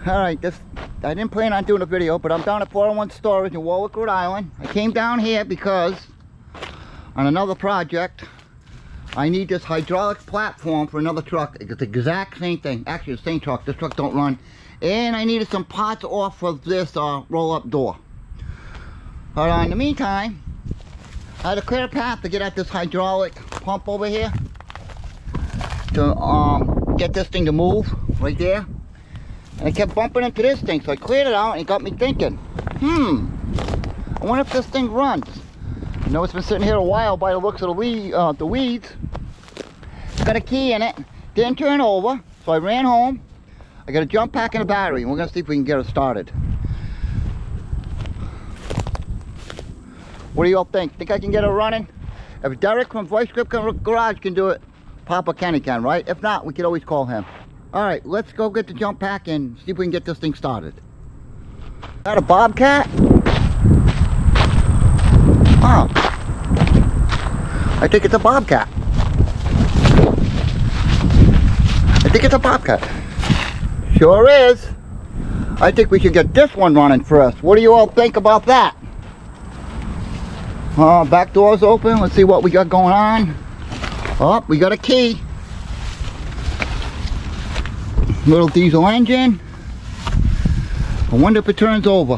Alright, I didn't plan on doing a video, but I'm down at 401 Storage in Warwick, Rhode Island. I came down here because on another project I need this hydraulic platform for another truck. It's the exact same thing. Actually, the same truck. This truck don't run. And I needed some parts off of this roll-up door. But in the meantime, I had a clear path to get at this hydraulic pump over here to get this thing to move right there. And I kept bumping into this thing, so I cleared it out and it got me thinking, I wonder if this thing runs. I know it's been sitting here a while by the looks of the weeds. It's got a key in it, didn't turn over, so I ran home. I got a jump pack and a battery, and we're gonna see if we can get it started. What do you all think? Think I can get it running? If Derek from Voice Script Garage can do it, Papa Kenny can, right? If not, we can always call him. All right, let's go get the jump pack and see if we can get this thing started. Is that a Bobcat? Oh, I think it's a Bobcat. I think it's a Bobcat. Sure is. I think we should get this one running first. What do you all think about that? Back door's open. Let's see what we got going on. Oh, we got a key. Little diesel engine. I wonder if it turns over.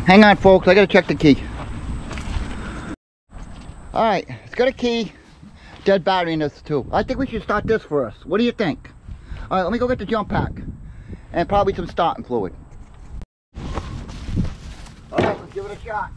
Hang on, folks, I gotta check the key. Alright, it's got a key. Dead battery in this too. I think we should start this first. What do you think? Alright, let me go get the jump pack. And probably some starting fluid. Alright, let's give it a shot.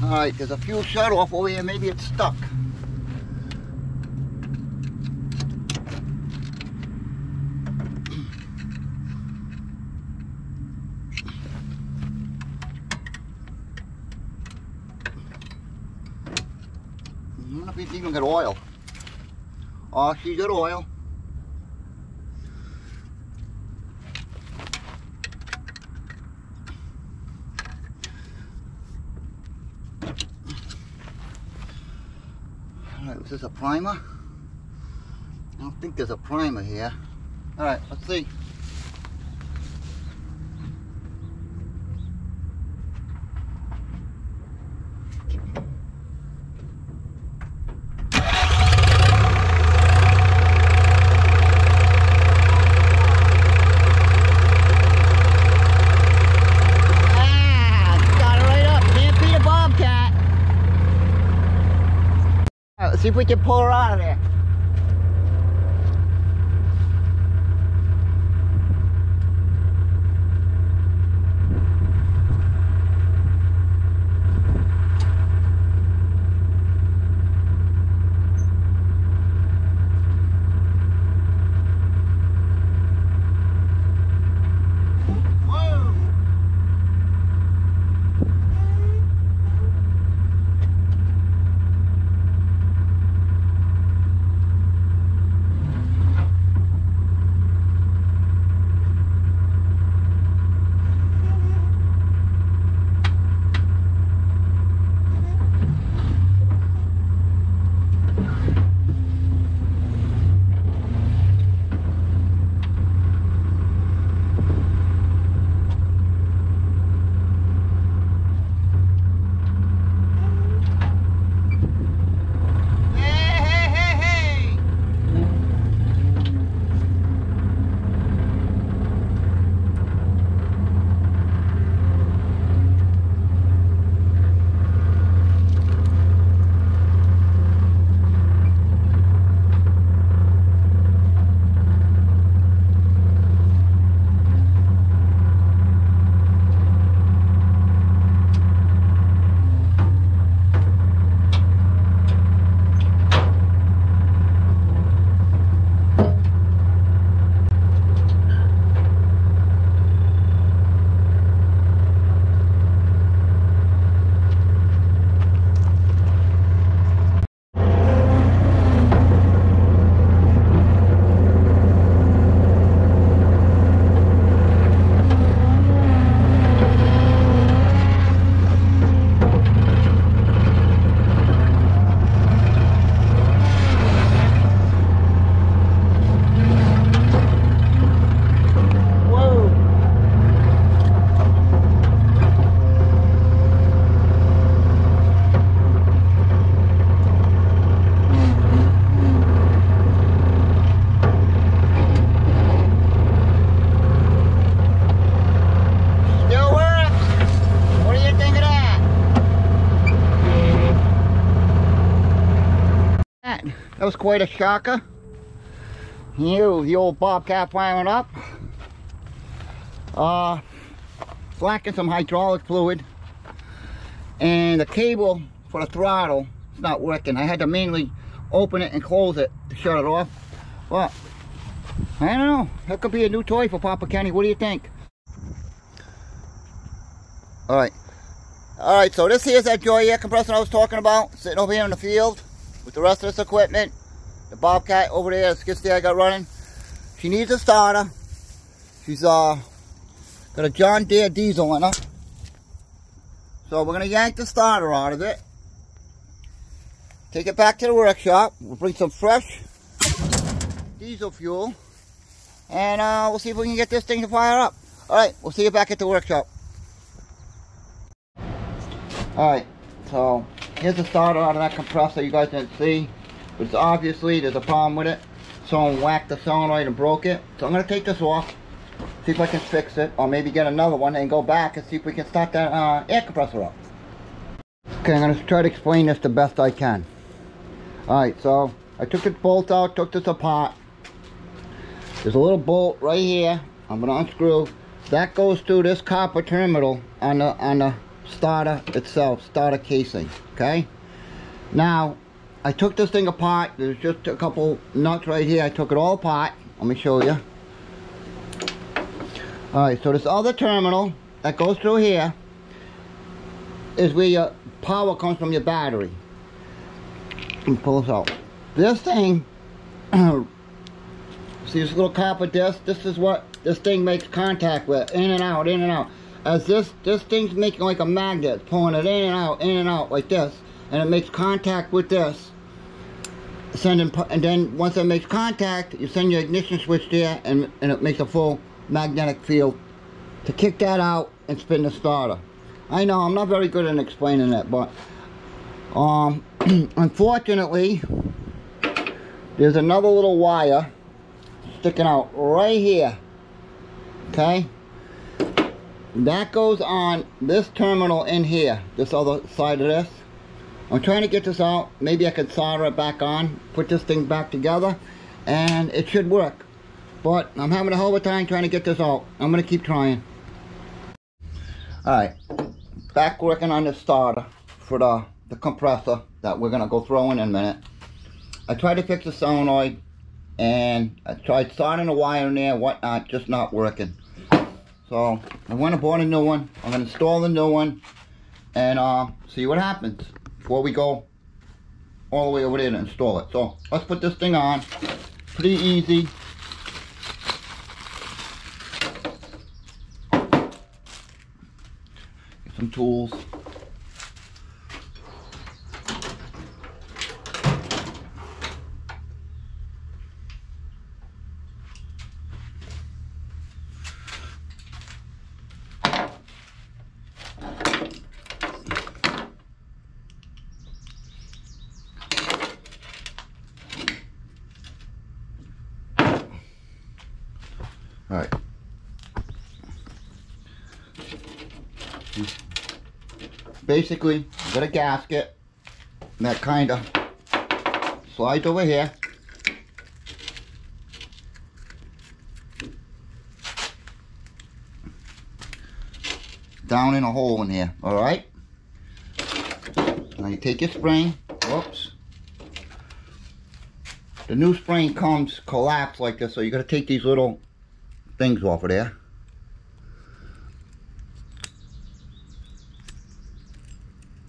Alright, there's a fuel shut off over here, maybe it's stuck. I wonder if it's even got oil. Oh, she's got oil. Alright, is this a primer? I don't think there's a primer here. Alright, let's see. Let's see if we can pull her out of there. That was quite a shocker. Here, the old Bobcat firing up. Lacking some hydraulic fluid. And the cable for the throttle is not working. I had to manually open it and close it to shut it off. But, I don't know. That could be a new toy for Papa Kenny. What do you think? Alright. Alright, so this here is that Joy air compressor I was talking about. Sitting over here in the field with the rest of this equipment. The Bobcat over there, the skid steer I got running. She needs a starter. She's got a John Deere diesel in her. So we're going to yank the starter out of it. Take it back to the workshop. We'll bring some fresh diesel fuel. And we'll see if we can get this thing to fire up. Alright, we'll see you back at the workshop. Alright, so here's the starter out of that compressor you guys didn't see. But obviously there's a problem with it. Someone whacked the solenoid and broke it. So I'm going to take this off, see if I can fix it, or maybe get another one and go back and see if we can start that air compressor up. Okay, I'm going to try to explain this the best I can. Alright, so I took the bolt out, took this apart. There's a little bolt right here. I'm going to unscrew. That goes through this copper terminal on the starter itself, starter casing. Okay? Now, I took this thing apart. There's just a couple nuts right here. I took it all apart. Let me show you. Alright, so this other terminal that goes through here is where your power comes from your battery. Let me pull this out. This thing, see this little copper disc? This is what this thing makes contact with. In and out, in and out. As this thing's making like a magnet. It's pulling it in and out like this. And it makes contact with this. And then once it makes contact, you send your ignition switch there, and it makes a full magnetic field to kick that out and spin the starter. I know I'm not very good at explaining that, but unfortunately there's another little wire sticking out right here. Okay, that goes on this terminal in here, this other side of this. I'm trying to get this out. Maybe I could solder it back on, put this thing back together, and it should work. But I'm having a hell of a time trying to get this out. I'm going to keep trying. Alright, back working on this starter for the compressor that we're going to go throw in a minute. I tried to fix the solenoid, and I tried starting the wire in there, whatnot, just not working. So I went and bought a new one. I'm going to install the new one and see what happens before we go all the way over there to install it. So let's put this thing on. Pretty easy. Get some tools. Alright. Basically, you got a gasket that kind of slides over here. Down in a hole in here, alright? Now you take your spring, whoops. The new spring comes collapsed like this, so you got to take these little things off of there.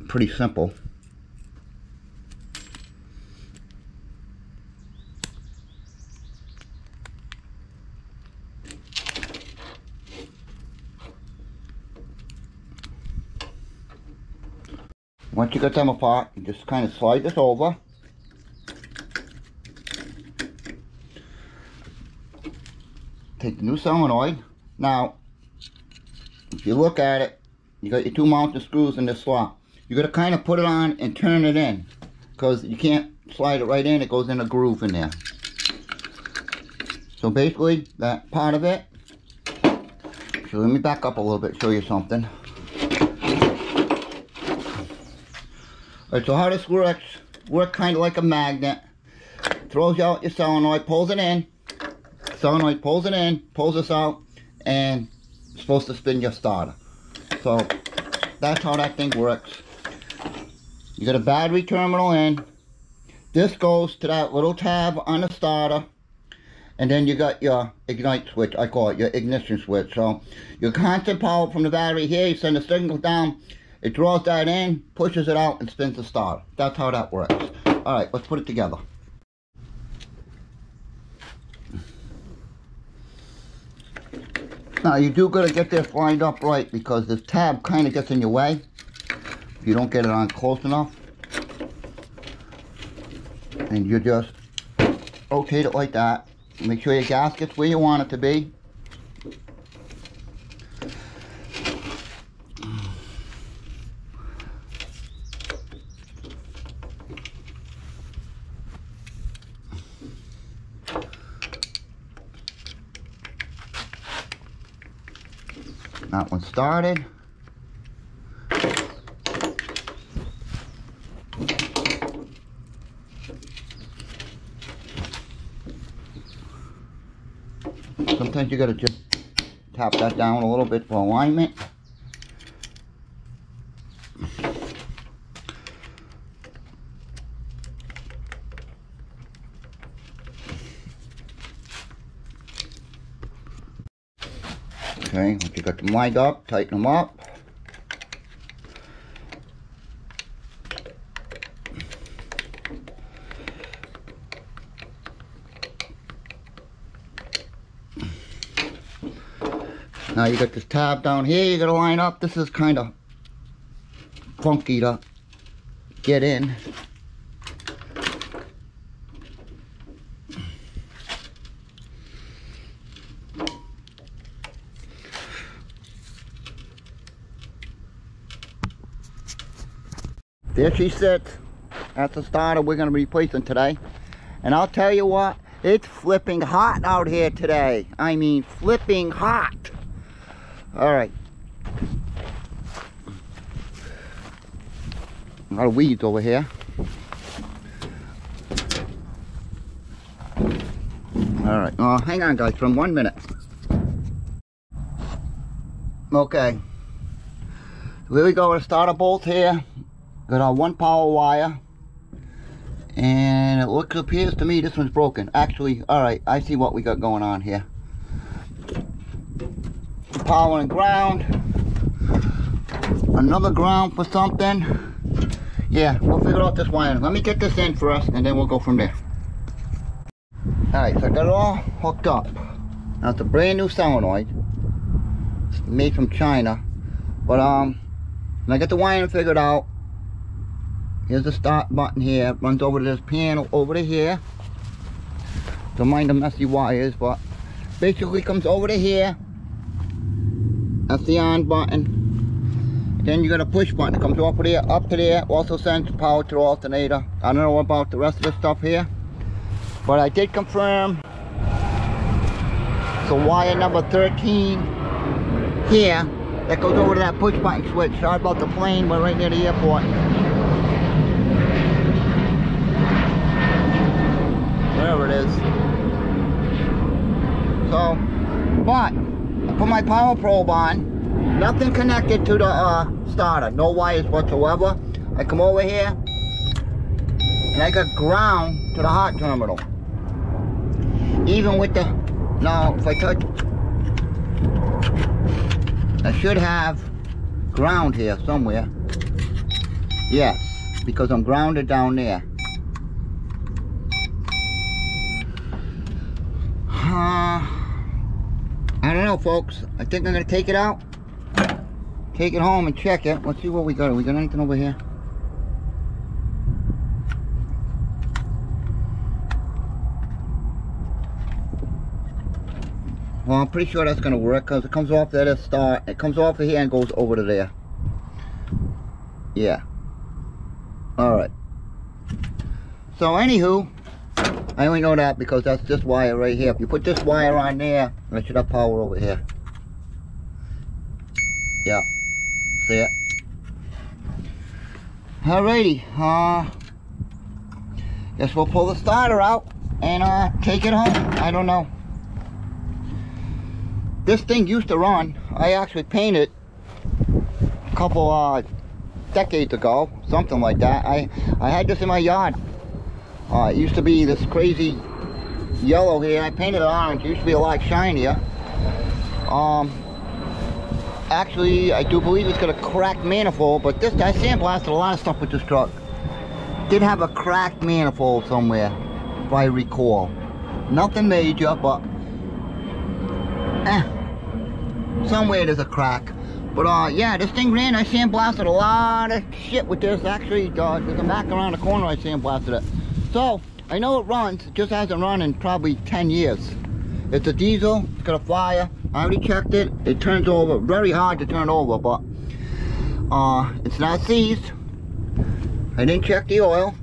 Pretty simple. Once you get them apart, you just kind of slide this over. Take the new solenoid. Now, if you look at it, you got your two mounting screws in this slot. You got to kind of put it on and turn it in, because you can't slide it right in. It goes in a groove in there. So basically, that part of it. So let me back up a little bit, show you something. Alright, so how this works kind of like a magnet. throws out your solenoid, pulls it in. Solenoid pulls it in, pulls this out, and it's supposed to spin your starter. So that's how that thing works. You got a battery terminal in. This goes to that little tab on the starter. And then you got your ignite switch, I call it your ignition switch. So your constant power from the battery here, you send the signal down, it draws that in, pushes it out, and spins the starter. That's how that works. Alright, let's put it together. Now you do gotta get this lined up right, because this tab kind of gets in your way if you don't get it on close enough. And you just rotate it like that. Make sure your gasket's where you want it to be. That one started. Sometimes you gotta just tap that down a little bit for alignment. Okay, once you got them lined up, tighten them up. Now you got this tab down here you gotta line up. This is kind of funky to get in. There she sits. That's the starter we're going to be replacing today. And I'll tell you what, it's flipping hot out here today. I mean, flipping hot. All right. A lot of weeds over here. All right. Oh, hang on, guys, for 1 minute. Okay. Here we go with the starter bolt here. Got our 1 power wire, and it appears to me this one's broken. Actually, all right, I see what we got going on here. Power and ground, another ground for something. Yeah, we'll figure out this wiring. Let me get this in first, and then we'll go from there. All right, so I got it all hooked up. Now it's a brand new solenoid, it's made from China, but when I got the wiring figured out. Here's the start button here, it runs over to this panel over to here. Don't mind the messy wires, but basically comes over to here. That's the on button. Then you got a push button, it comes over there, up to there, also sends power to the alternator. I don't know about the rest of the stuff here, but I did confirm. So wire number 13 here, that goes over to that push button switch. Sorry about the plane, we're right near the airport. Wherever it is. So, but I put my power probe on, nothing connected to the starter, no wires whatsoever. I come over here and I got ground to the hot terminal. Even with the, now if I touch, I should have ground here somewhere. Yes, because I'm grounded down there. I don't know, folks. I think I'm gonna take it out, take it home and check it. Let's see what we got. We got anything over here? Well, I'm pretty sure that's gonna work because it comes off that start. It comes off of here and goes over to there. Yeah. All right. So, anywho. I only know that because that's this wire right here. If you put this wire on there, I should have power over here. Yeah. See it? Alrighty. Guess we'll pull the starter out and take it home. I don't know. This thing used to run. I actually painted a couple decades ago, something like that. I had this in my yard. It used to be this crazy yellow here. I painted it orange. It used to be a lot shinier. Actually, I do believe it's got a cracked manifold, but this, I sandblasted a lot of stuff with this truck. Did have a cracked manifold somewhere, if I recall. Nothing major, but somewhere there's a crack. But yeah, this thing ran. I sandblasted a lot of shit with this. Actually, there's a Mac around the corner. I sandblasted it. So I know it runs. It just hasn't run in probably 10 years. It's a diesel. It's got a fire. I already checked it. It turns over. Very hard to turn over, but it's not seized. I didn't check the oil.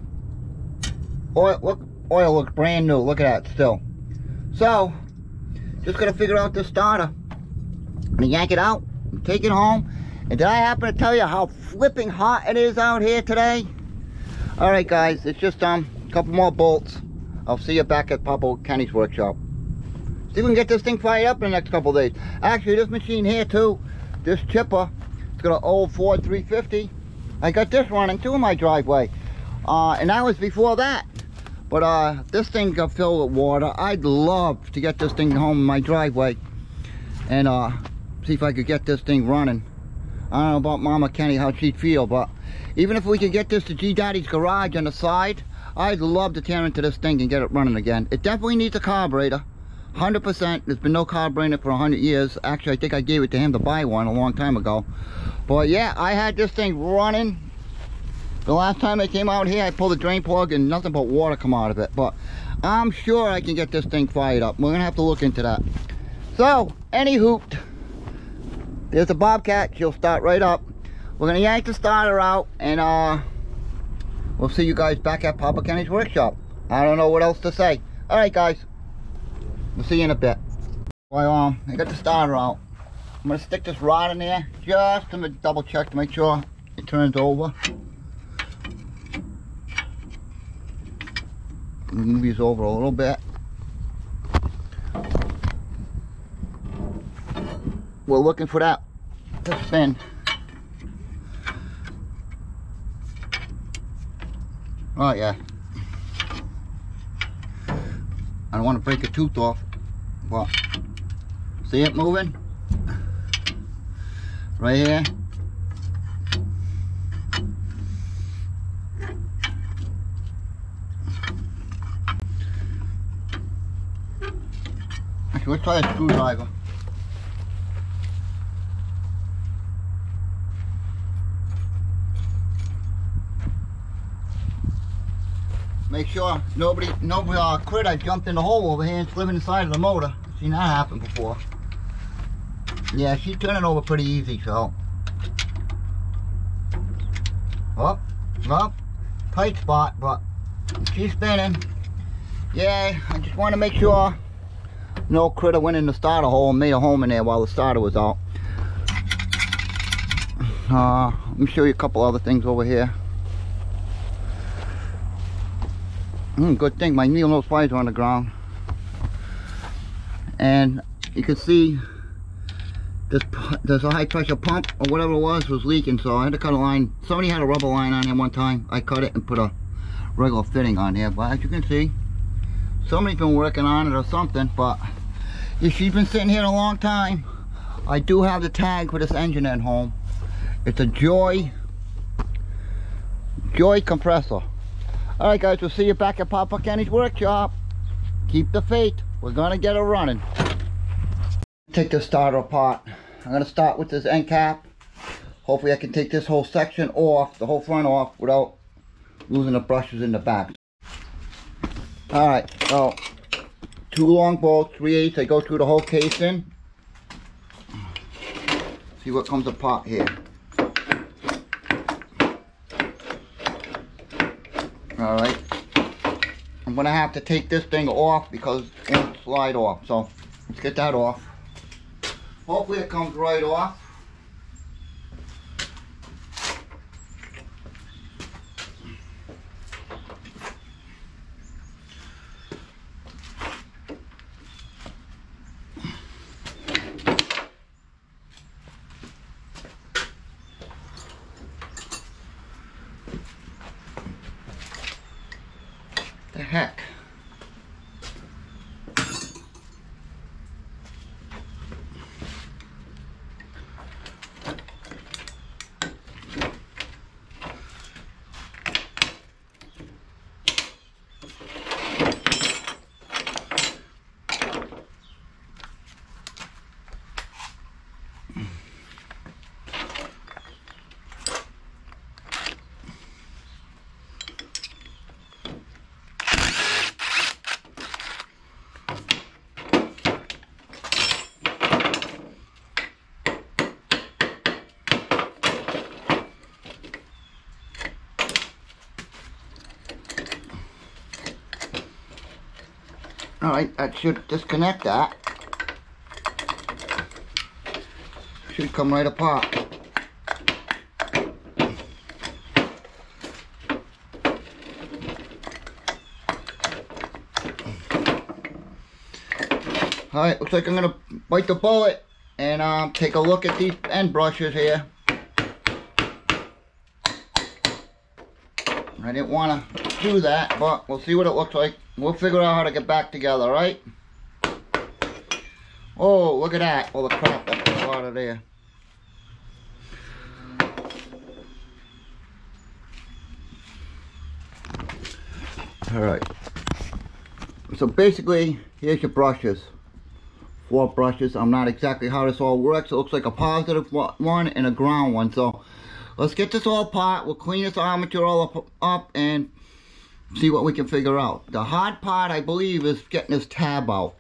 Oil looks brand new. Look at that still. So just gotta figure out this starter. I'm gonna yank it out and take it home. And did I happen to tell you how flipping hot it is out here today? All right, guys. It's just a couple more bolts. I'll see you back at Papa Kenny's workshop. See if we can get this thing fired up in the next couple of days. Actually, this machine here too, this chipper, it's got an old Ford 350. I got this running too in my driveway. And that was before that. But this thing got filled with water. I'd love to get this thing home in my driveway and see if I could get this thing running. I don't know about Mama Kenny, how she'd feel, but even if we could get this to G Daddy's garage on the side, I'd love to tear into this thing and get it running again. It definitely needs a carburetor. 100%. There's been no carburetor for 100 years. Actually, I think I gave it to him to buy one a long time ago. But yeah, I had this thing running. The last time I came out here, I pulled the drain plug and nothing but water come out of it. But I'm sure I can get this thing fired up. We're gonna have to look into that. So, anywho, there's a Bobcat. She'll start right up. We're gonna yank the starter out, and we'll see you guys back at Papa Kenny's workshop. I don't know what else to say. All right, guys. We'll see you in a bit. Well, I got the starter out. I'm gonna stick this rod in there just to double check to make sure it turns over. Move these over a little bit. We're looking for that to spin. Oh yeah. I don't want to break a tooth off, but see it moving? Right here. Actually, let's try a screwdriver. Make sure no critter jumped in the hole over here and slid inside of the motor. Seen that happen before. Yeah, she's turning over pretty easy, so. Up, tight spot, but she's spinning. Yeah, I just want to make sure no critter went in the starter hole and made a home in there while the starter was out. Let me show you a couple other things over here. Good thing my needle nose pliers are on the ground. And you can see there's a high pressure pump or whatever it was leaking, so I had to cut a line. Somebody had a rubber line on here one time. I cut it and put a regular fitting on here, but as you can see, somebody's been working on it or something. But if she's been sitting here a long time, I do have the tag for this engine at home. It's a Joy compressor. Alright guys, we'll see you back at Papa Kenny's workshop. Keep the faith. We're gonna get it running. Take the starter apart. I'm gonna start with this end cap. Hopefully I can take this whole section off, the whole front off, without losing the brushes in the back. Alright, so 2 long bolts, 3/8. I go through the whole casing. See what comes apart here. Alright, I'm gonna have to take this thing off because it won't slide off, so let's get that off. Hopefully it comes right off. heck? Alright, that should disconnect that. Should come right apart. Alright, looks like I'm gonna bite the bullet and take a look at these end brushes here. I didn't want to do that, but we'll see what it looks like. We'll figure out how to get back together, right? Oh, look at that. All the crap that fell out of there. Alright. So basically, here's your brushes. 4 brushes. I'm not exactly how this all works. It looks like a positive one and a ground one. So let's get this all apart. We'll clean this armature all up and see what we can figure out. The hard part, I believe, is getting this tab out.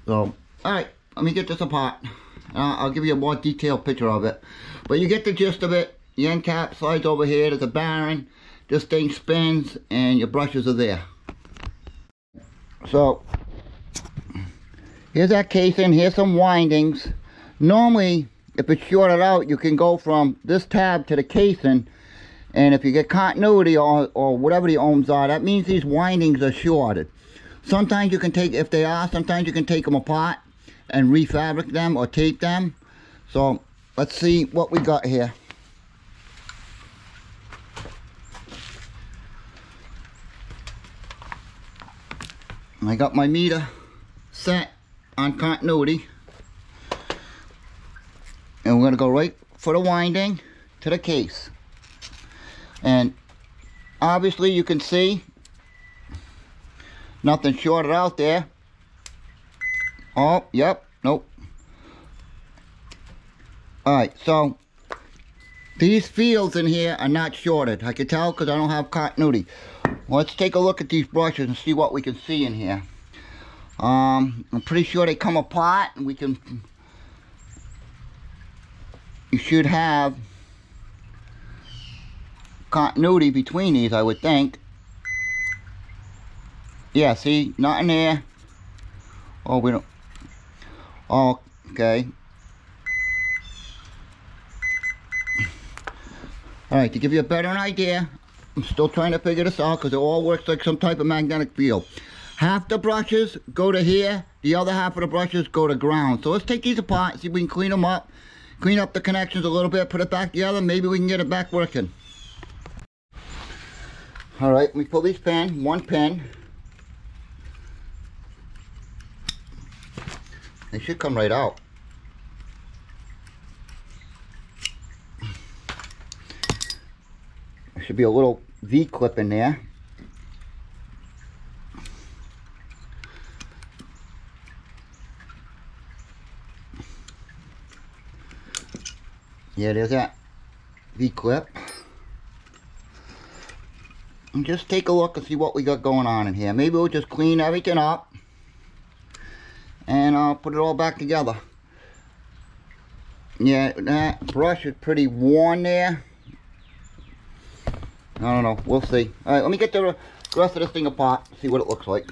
So, alright, let me get this apart. I'll give you a more detailed picture of it. But you get the gist of it. The end cap slides over here. There's a bearing. This thing spins and your brushes are there. So, here's that casing. Here's some windings. Normally, if it's shorted out, you can go from this tab to the casing. And if you get continuity or whatever the ohms are, that means these windings are shorted. Sometimes you can take, if they are, sometimes you can take them apart and refabric them or tape them. So let's see what we got here. I got my meter set on continuity. And we're going to go right for the winding to the case. And obviously you can see nothing shorted out there. Oh, yep, nope. Alright, so these fields in here are not shorted. I can tell because I don't have continuity. Let's take a look at these brushes and see what we can see in here. I'm pretty sure they come apart and you should have continuity between these, I would think. Yeah, see, nothing there. Oh, we don't. Oh, okay. Alright, to give you a better idea, I'm still trying to figure this out because it all works like some type of magnetic field. Half the brushes go to here, the other half of the brushes go to ground. So let's take these apart and see if we can clean them up. Clean up the connections a little bit, put it back together, maybe we can get it back working. Alright, let me pull these pin, one pin. They should come right out. There should be a little V-clip in there. Yeah, there's that V-clip. And just take a look and see what we got going on in here. Maybe we'll just clean everything up and I'll put it all back together. Yeah, that brush is pretty worn there. I don't know, we'll see. Alright, let me get the rest of this thing apart, see what it looks like.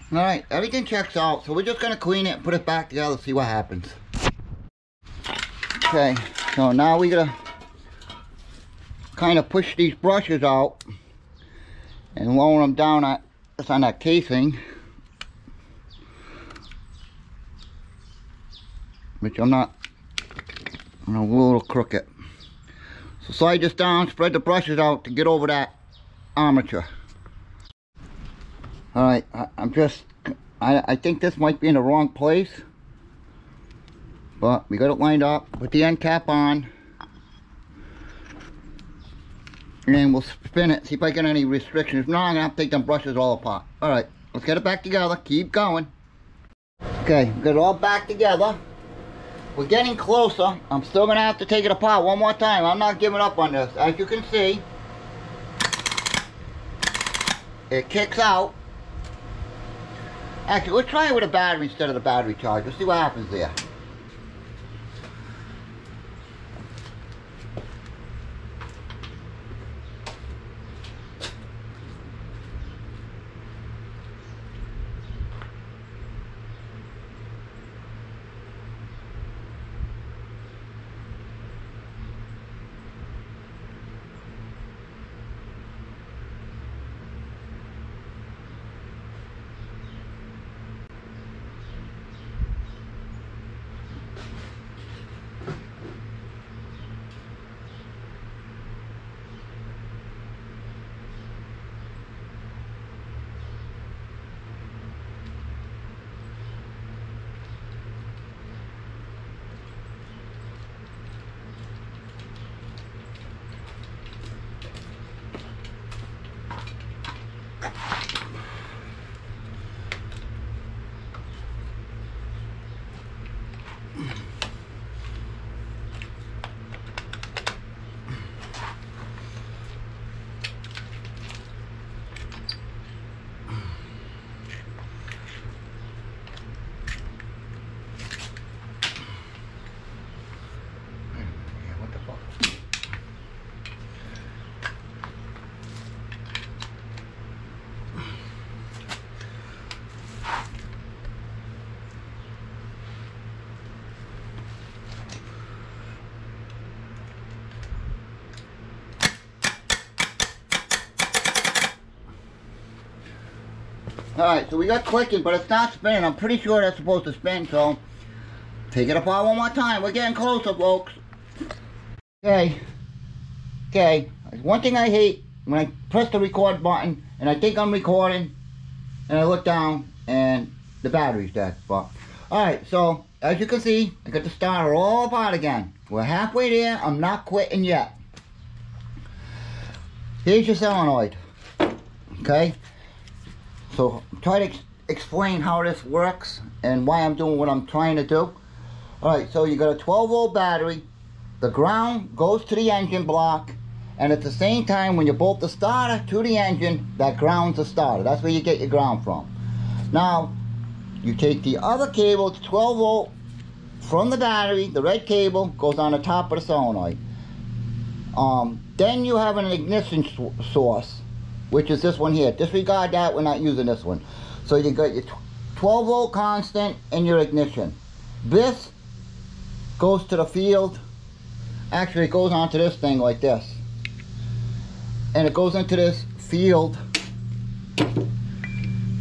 Alright, everything checks out, so we're just going to clean it and put it back together, see what happens. Okay, so now we gotta kind of push these brushes out and lower them down on that casing, which I'm a little crooked. So slide this down, spread the brushes out to get over that armature. Alright, I think this might be in the wrong place, but we got it lined up, put the end cap on, and we'll spin it, see if I get any restrictions. If not, I'm gonna have to take them brushes all apart. Alright, let's get it back together, keep going. Okay, we got it all back together. We're getting closer. I'm still gonna have to take it apart one more time. I'm not giving up on this. As you can see, it kicks out. Actually, let's try it with a battery instead of the battery charger. See what happens there. Alright, so we got clicking, but it's not spinning. I'm pretty sure that's supposed to spin, so take it apart one more time. We're getting closer, folks. Okay. One thing I hate, when I press the record button, and I think I'm recording, and I look down, and the battery's dead. But alright, so, as you can see, I got the starter all apart again. We're halfway there. I'm not quitting yet. Here's your solenoid. Okay? So try to explain how this works and why I'm doing what I'm trying to do. Alright, so you got a 12 volt battery. The ground goes to the engine block, and at the same time when you bolt the starter to the engine, that grounds the starter. That's where you get your ground from. Now you take the other cable, it's 12 volt from the battery, the red cable goes on the top of the solenoid. Then you have an ignition source, which is this one here. Disregard that, we're not using this one. So you got your 12 volt constant and your ignition. This goes to the field. Actually, it goes onto this thing like this. And it goes into this field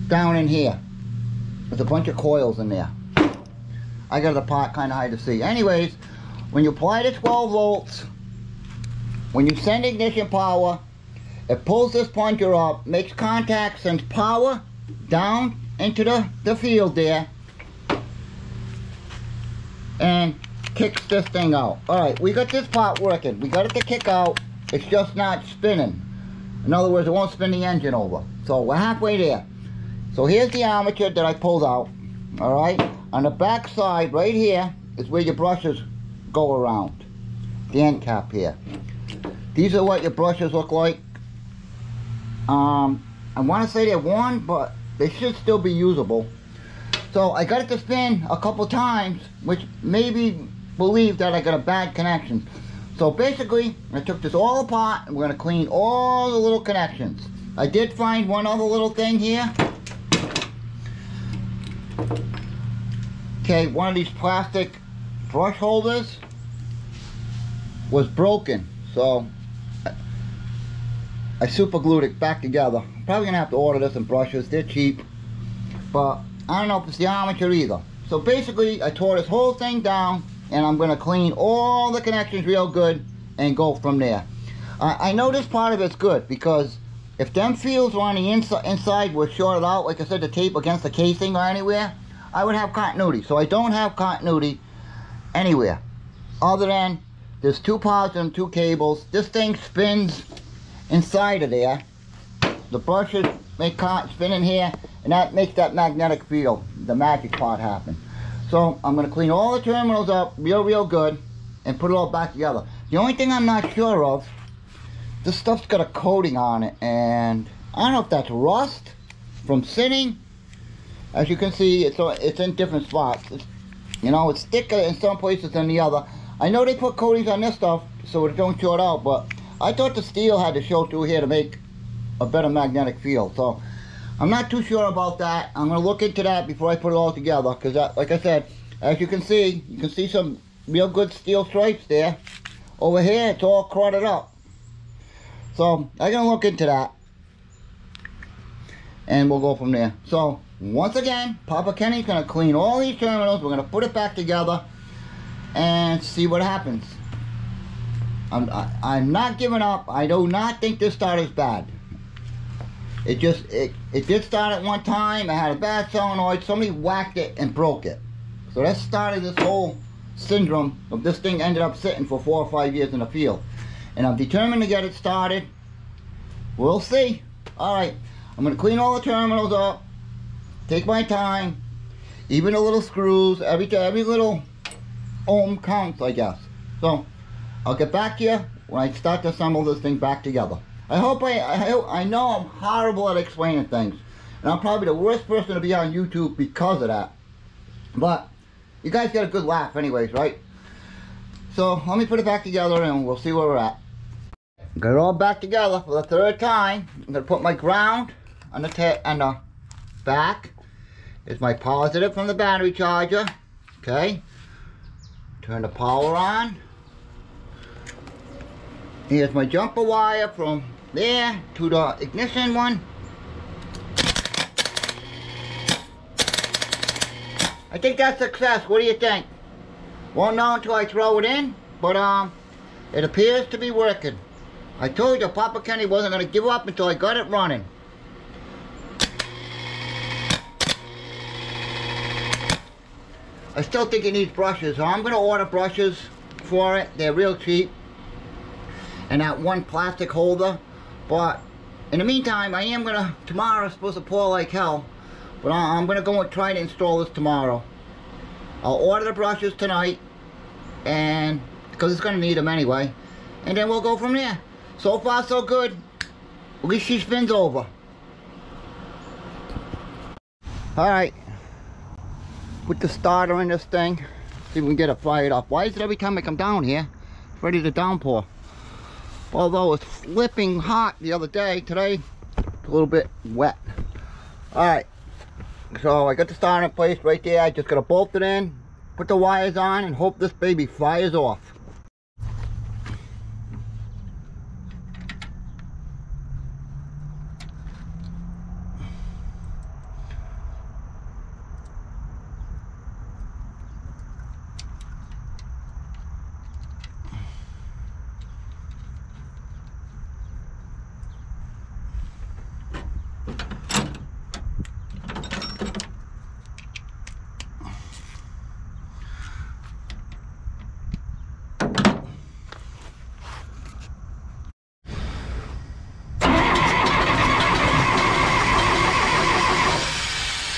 down in here. There's a bunch of coils in there. I got it apart kind of hard to see. Anyways, when you apply the 12 volts, when you send ignition power, it pulls this plunger up, makes contact, sends power down into the field there, and kicks this thing out. Alright, we got this part working. We got it to kick out. It's just not spinning. In other words, it won't spin the engine over. So we're halfway there. So here's the armature that I pulled out. Alright, on the back side right here is where your brushes go around. The end cap here. These are what your brushes look like. I want to say they're worn, but they should still be usable. So I got it to spin a couple times, which maybe believe that I got a bad connection. So basically, I took this all apart, and we're going to clean all the little connections. I did find one other little thing here. Okay, one of these plastic brush holders was broken, so I super glued it back together. I'm probably gonna have to order this in brushes. They're cheap, but I don't know if it's the armature either. So basically, I tore this whole thing down, and I'm gonna clean all the connections real good and go from there. I know this part of it's good, because if them fields were on the inside were shorted out, like I said, the tape against the casing or anywhere, I would have continuity. So I don't have continuity anywhere, other than there's 2 positives and 2 cables. This thing spins inside of there. The brushes make spin in here, and that makes that magnetic field, the magic part, happen. So I'm going to clean all the terminals up real good and put it all back together. The only thing I'm not sure of, this stuff's got a coating on it, and I don't know if that's rust from sitting. As you can see, it's in different spots. It's thicker in some places than the other. I know they put coatings on this stuff so it don't short out, but I thought the steel had to show through here to make a better magnetic field. So I'm not too sure about that. I'm going to look into that before I put it all together, because like I said, as you can see some real good steel stripes there. Over here, it's all crowded up. So I'm going to look into that, and we'll go from there. So once again, Papa Kenny's going to clean all these terminals. We're going to put it back together and see what happens. I'm not giving up. I do not think this starter's bad. It did start at one time. I had a bad solenoid. Somebody whacked it and broke it. So that started this whole syndrome of this thing ended up sitting for 4 or 5 years in the field. And I'm determined to get it started. We'll see. Alright, I'm going to clean all the terminals up. Take my time. Even the little screws. Every little ohm counts, I guess. So I'll get back to you when I start to assemble this thing back together. I know I'm horrible at explaining things, and I'm probably the worst person to be on YouTube because of that. But you guys get a good laugh anyways, right? So let me put it back together and we'll see where we're at. Got it all back together for the 3rd time. I'm going to put my ground on the back. Here's my positive from the battery charger. Okay. Turn the power on. Here's my jumper wire from there to the ignition one. I think that's success. What do you think? Won't know until I throw it in, but it appears to be working. I told you Papa Kenny wasn't going to give up until I got it running. I still think it needs brushes, so I'm going to order brushes for it. They're real cheap. And that one plastic holder. But in the meantime, tomorrow's supposed to pour like hell. But I'm going to go and try to install this tomorrow. I'll order the brushes tonight, and because it's going to need them anyway. And then we'll go from there. So far so good. At least she spins over. Alright. Put the starter in this thing. See if we can get it fired up. Why is it every time I come down here, it's ready to downpour? Although it's flipping hot the other day, today it's a little bit wet. Alright. So I got the starter in place right there. I just got to bolt it in, put the wires on, and hope this baby fires off.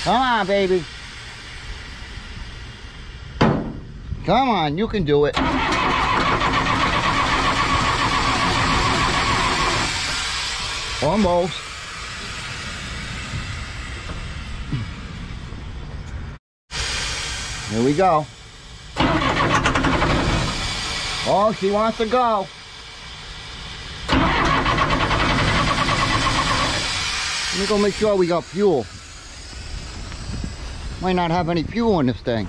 Come on, baby. Come on, you can do it. Almost. Here we go. Oh, she wants to go. Let me go make sure we got fuel. Might not have any fuel in this thing.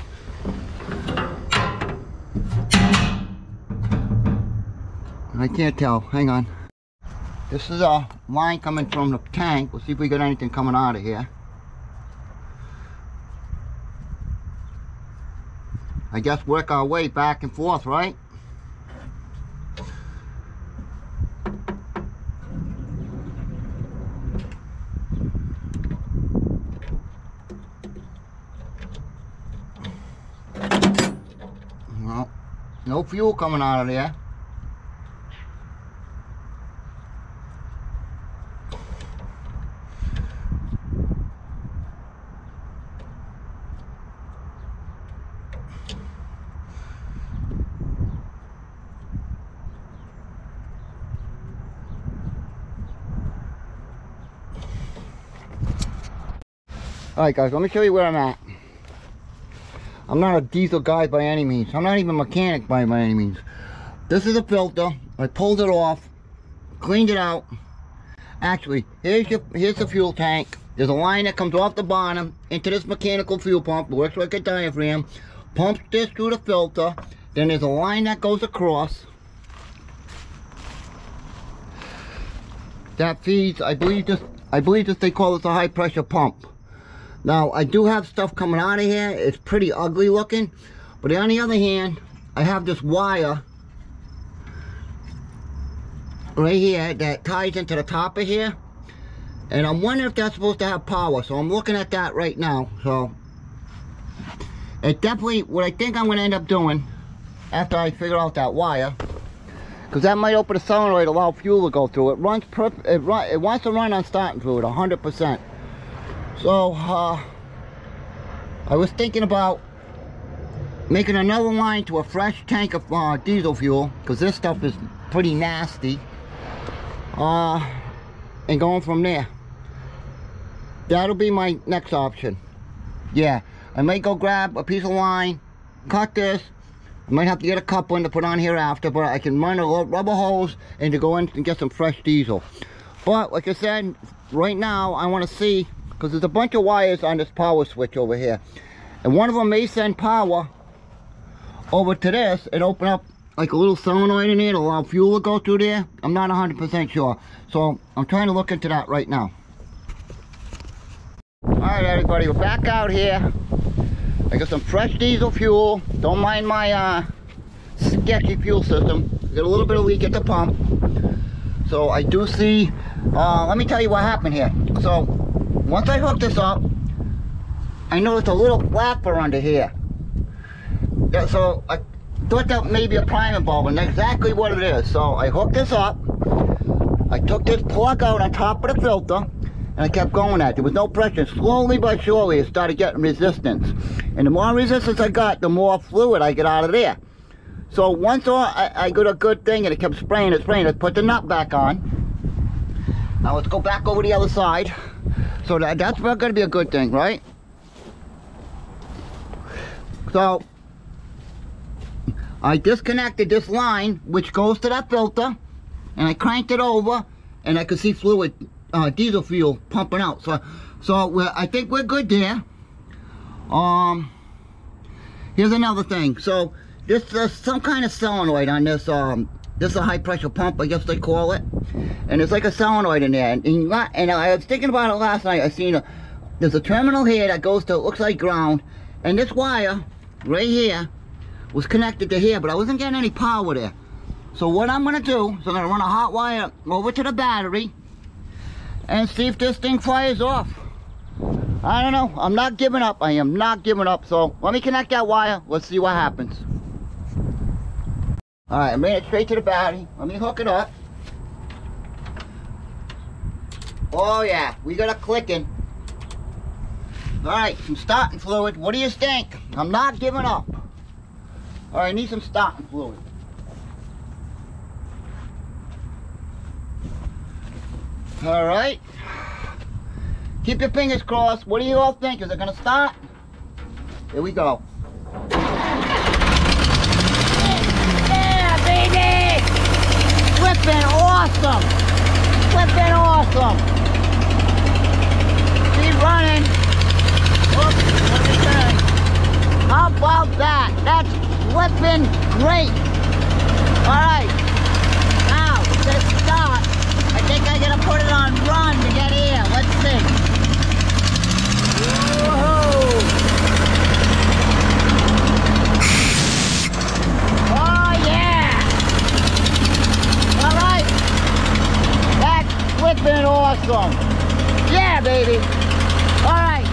I can't tell. Hang on. This is a line coming from the tank. We'll see if we got anything coming out of here. I guess work our way back and forth, right? Well, no fuel coming out of there. Alright guys, let me show you where I'm at. I'm not a diesel guy by any means. I'm not even a mechanic by any means. This is a filter. I pulled it off, cleaned it out. Actually, here's the fuel tank. There's a line that comes off the bottom into this mechanical fuel pump. It works like a diaphragm. Pumps this through the filter. Then there's a line that goes across. That feeds, I believe this they call this a high pressure pump. Now, I do have stuff coming out of here. It's pretty ugly looking. But on the other hand, I have this wire right here that ties into the top of here. And I'm wondering if that's supposed to have power. So I'm looking at that right now. So, it definitely, what I think I'm going to end up doing after I figure out that wire, because that might open the solenoid, allow fuel to go through. It runs perfect. It wants to run on starting fluid, 100%. So, I was thinking about making another line to a fresh tank of diesel fuel, because this stuff is pretty nasty, and going from there. That'll be my next option. Yeah, I might go grab a piece of line, cut this. I might have to get a coupling to put on here after, but I can run a rubber hose and to go in and get some fresh diesel. But, like I said, right now, I want to see, because there's a bunch of wires on this power switch over here. And one of them may send power over to this and open up like a little solenoid in there to allow fuel to go through there. I'm not 100% sure. So I'm trying to look into that right now. Alright everybody, we're back out here. I got some fresh diesel fuel. Don't mind my sketchy fuel system. Got a little bit of leak at the pump. So I do see, let me tell you what happened here. So once I hooked this up, I noticed a little flapper under here. Yeah, so I thought that may be a priming bulb, and that's exactly what it is. So I hooked this up. I took this plug out on top of the filter, and I kept going at it. There was no pressure. Slowly but surely, it started getting resistance. And the more resistance I got, the more fluid I get out of there. So once I got a good thing, and it kept spraying and spraying, I put the nut back on. Now let's go back over the other side. So that's going to be a good thing, right? So I disconnected this line, which goes to that filter, and I cranked it over, and I could see fluid, diesel fuel pumping out. So I think we're good there. Here's another thing. So this is some kind of solenoid on this. This is a high pressure pump, I guess they call it. And it's like a solenoid in there. And I was thinking about it last night. I seen there's a terminal here that goes to, it looks like ground. And this wire right here was connected to here, but I wasn't getting any power there. So what I'm gonna do is I'm gonna run a hot wire over to the battery and see if this thing fires off. I don't know. I'm not giving up. I am not giving up. So let me connect that wire. Let's see what happens. Alright, I made it straight to the battery. Let me hook it up. Oh yeah, we got a clicking. Alright, some starting fluid. What do you think? I'm not giving up. Alright, I need some starting fluid. Alright. Keep your fingers crossed. What do you all think? Is it going to start? Here we go. Yeah, baby! Flippin' awesome! Flippin' awesome! Keep running. Oops. What do you think? How about that? That's flipping great. All right. Now, to start, I think I'm gonna put it on run to get here. Let's see. Whoa! Oh yeah! All right. That's flipping awesome. Yeah, baby. All right.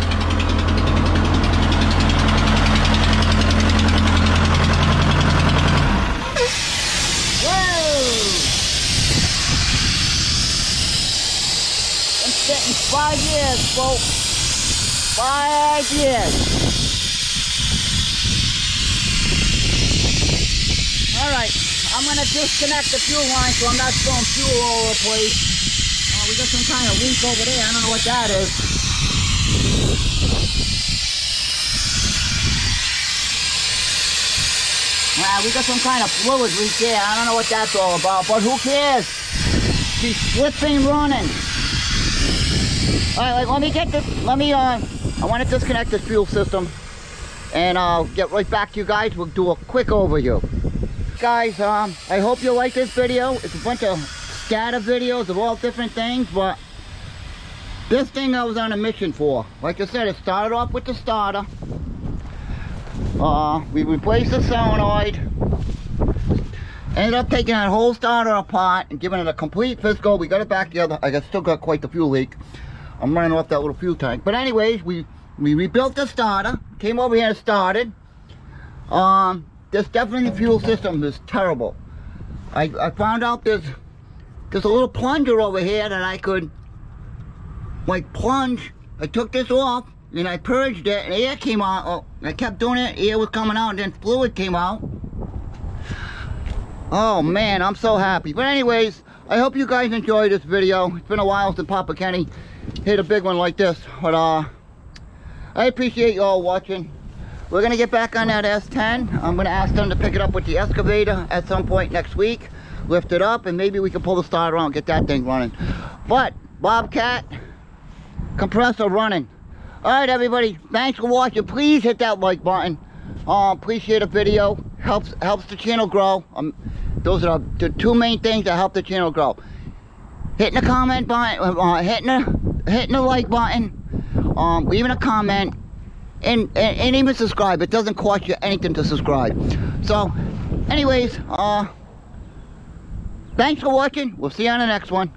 In 5 years, folks. 5 years. Alright, I'm going to disconnect the fuel line so I'm not throwing fuel all over the place. We got some kind of leak over there. I don't know what that is. We got some kind of fluid leak there. I don't know what that's all about, but who cares? She's flipping running. Alright, let me get this, I want to disconnect this fuel system and I'll get right back to you guys. We'll do a quick overview. Guys, I hope you like this video. It's a bunch of scatter videos of all different things, but this thing I was on a mission for. Like I said, it started off with the starter. We replaced the solenoid. Ended up taking that whole starter apart and giving it a complete physical. We got it back together. I still got quite the fuel leak. I'm running off that little fuel tank. But anyways, we rebuilt the starter. Came over here and started. This definitely fuel system is terrible. I found out there's a little plunger over here that I could like plunge. I took this off and I purged it and air came out. Oh, I kept doing it, air was coming out and then fluid came out. Oh man, I'm so happy. But anyways, I hope you guys enjoyed this video. It's been a while since Papa Kenny hit a big one like this. But I appreciate you all watching. We're gonna get back on that S10. I'm gonna ask them to pick it up with the excavator at some point next week. Lift it up and maybe we can pull the starter out and get that thing running. But Bobcat compressor running. Alright everybody, thanks for watching. Please hit that like button. Appreciate the video. Helps the channel grow. Those are the two main things that help the channel grow. Hitting the comment button, hitting the like button, leaving a comment, and even subscribe. It doesn't cost you anything to subscribe. So, anyways, thanks for watching. We'll see you on the next one.